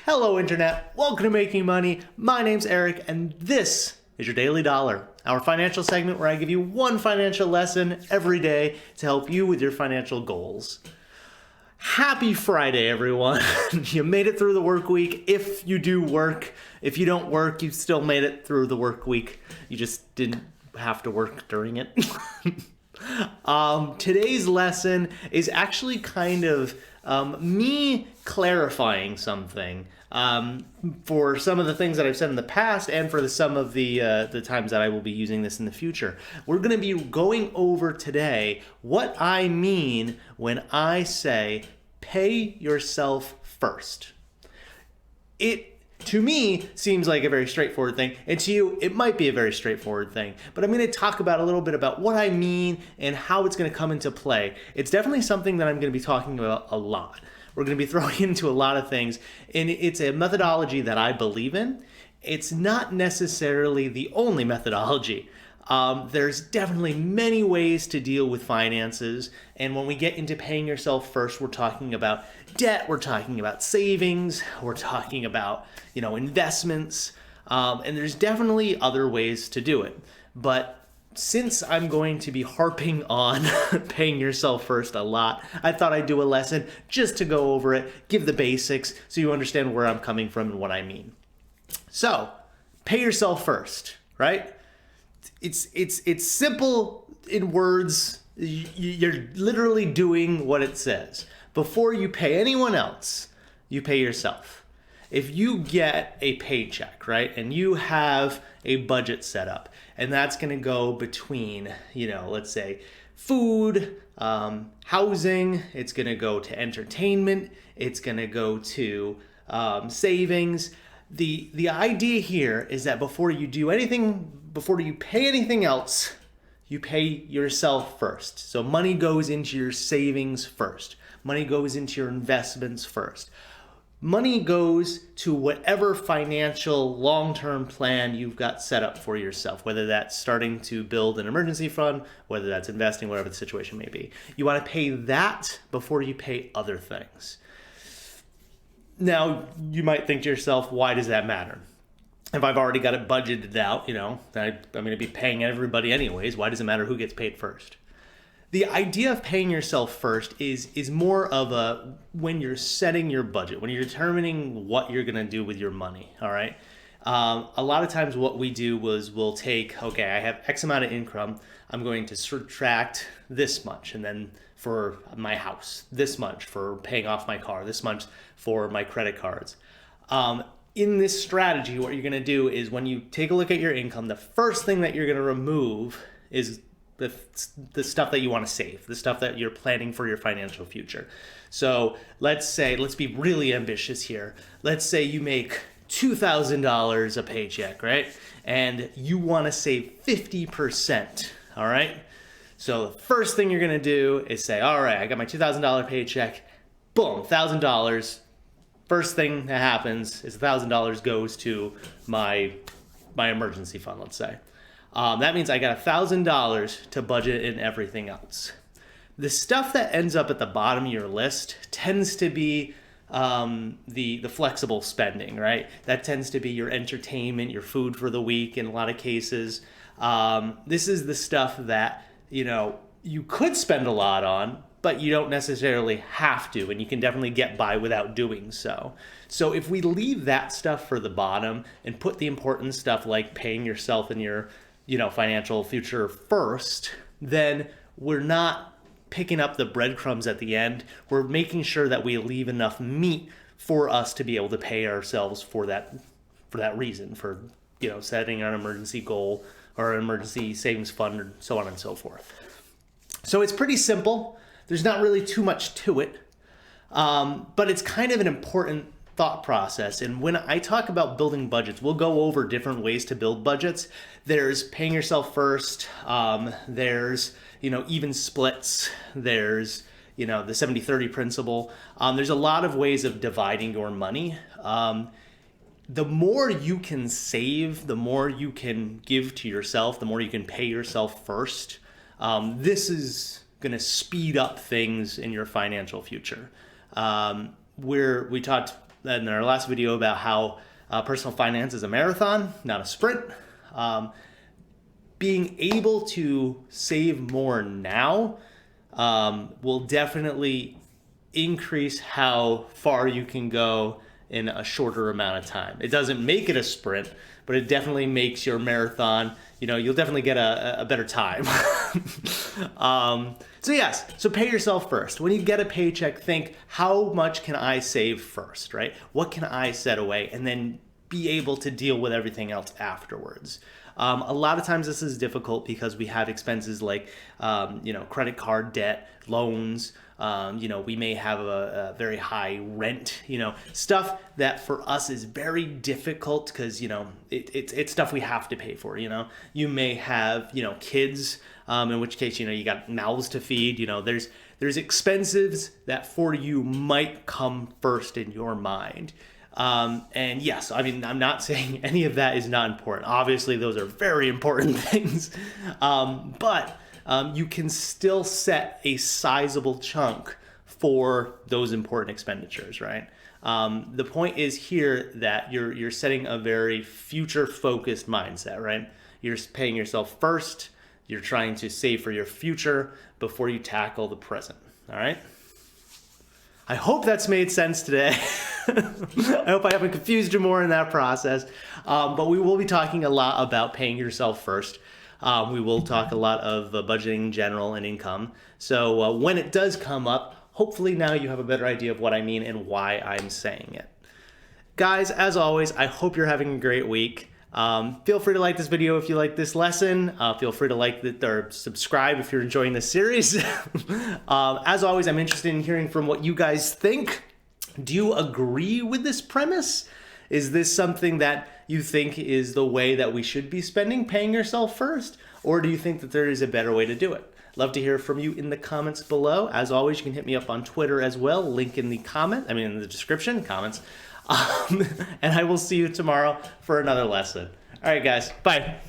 Hello Internet, welcome to Making Money. My name's Eric and this is your Daily Dollar, our financial segment where I give you one financial lesson every day to help you with your financial goals. Happy Friday, everyone. You made it through the work week. If you do work, if you don't work, you still made it through the work week. You just didn't have to work during it. Today's lesson is actually kind of me clarifying something for some of the things that I've said in the past and for some of the times that I will be using this in the future. We're going to be going over today what I mean when I say pay yourself first. It to me seems like a very straightforward thing, and to you it might be a very straightforward thing, but I'm going to talk about a little bit about what I mean and how it's going to come into play. It's definitely something that I'm going to be talking about a lot. We're going to be throwing into a lot of things, and it's a methodology that I believe in. It's not necessarily the only methodology. There's definitely many ways to deal with finances, and when we get into paying yourself first, we're talking about debt, we're talking about savings, we're talking about, investments, and there's definitely other ways to do it. But since I'm going to be harping on paying yourself first a lot, I thought I'd do a lesson just to go over it, give the basics, so you understand where I'm coming from and what I mean. So, pay yourself first, right? It's simple in words. You're literally doing what it says. Before you pay anyone else, you pay yourself. If you get a paycheck, right, and you have a budget set up, and that's going to go between, let's say food, housing, it's going to go to entertainment, it's going to go to savings. The idea here is that before you pay anything else, you pay yourself first. So money goes into your savings first. Money goes into your investments first. Money goes to whatever financial long-term plan you've got set up for yourself, whether that's starting to build an emergency fund, whether that's investing, whatever the situation may be. You want to pay that before you pay other things. Now, you might think to yourself, why does that matter? If I've already got it budgeted out, that I'm going to be paying everybody anyways, why does it matter who gets paid first? The idea of paying yourself first is more of when you're setting your budget, when you're determining what you're going to do with your money, all right? A lot of times what we do was we'll take, okay, I have X amount of income, I'm going to subtract this much, and then for my house, this much for paying off my car, this much for my credit cards. In this strategy, what you're going to do is when you take a look at your income, the first thing that you're going to remove is the stuff that you want to save, the stuff that you're planning for your financial future. So let's be really ambitious here. Let's say you make $2,000 a paycheck, right? And you want to save 50%, all right? So the first thing you're going to do is say, all right, I got my $2,000 paycheck, boom, $1,000. First thing that happens is $1,000 goes to my emergency fund, let's say. That means I got $1,000 to budget in everything else. The stuff that ends up at the bottom of your list tends to be the flexible spending, right? That tends to be your entertainment, your food for the week in a lot of cases. This is the stuff that, you could spend a lot on, but you don't necessarily have to, and you can definitely get by without doing so. So if we leave that stuff for the bottom and put the important stuff like paying yourself and your financial future first, then we're not picking up the breadcrumbs at the end. We're making sure that we leave enough meat for us to be able to pay ourselves for that reason, for setting an emergency goal or an emergency savings fund and so on and so forth. So it's pretty simple. There's not really too much to it, but it's kind of an important thought process. And when I talk about building budgets, we'll go over different ways to build budgets. There's paying yourself first. There's, even splits. There's, the 70-30 principle. There's a lot of ways of dividing your money. The more you can save, the more you can give to yourself, the more you can pay yourself first. This is going to speed up things in your financial future. We talked in our last video about how personal finance is a marathon, not a sprint. Being able to save more now will definitely increase how far you can go in a shorter amount of time. It doesn't make it a sprint, but it definitely makes your marathon, you'll definitely get a better time. So pay yourself first. When you get a paycheck, think, how much can I save first, right? What can I set away? And then be able to deal with everything else afterwards. A lot of times this is difficult because we have expenses like, credit card debt, loans. We may have a very high rent, stuff that for us is very difficult because, it's stuff we have to pay for, You may have, kids, in which case, you got mouths to feed, there's expenses that for you might come first in your mind. And yes, I'm not saying any of that is not important. Obviously, those are very important things. But you can still set a sizable chunk for those important expenditures, right? The point is here that you're setting a very future-focused mindset, right? You're paying yourself first. You're trying to save for your future before you tackle the present, all right? I hope that's made sense today. I hope I haven't confused you more in that process. But we will be talking a lot about paying yourself first. We will talk a lot of budgeting in general and income. So when it does come up, hopefully now you have a better idea of what I mean and why I'm saying it. Guys, as always, I hope you're having a great week. Feel free to like this video if you like this lesson. Feel free to like or subscribe if you're enjoying this series. As always, I'm interested in hearing from what you guys think. Do you agree with this premise? Is this something that you think is the way that we should be spending, paying yourself first? Or do you think that there is a better way to do it? Love to hear from you in the comments below. As always, you can hit me up on Twitter as well. Link in the in the description, comments. And I will see you tomorrow for another lesson. All right, guys. Bye.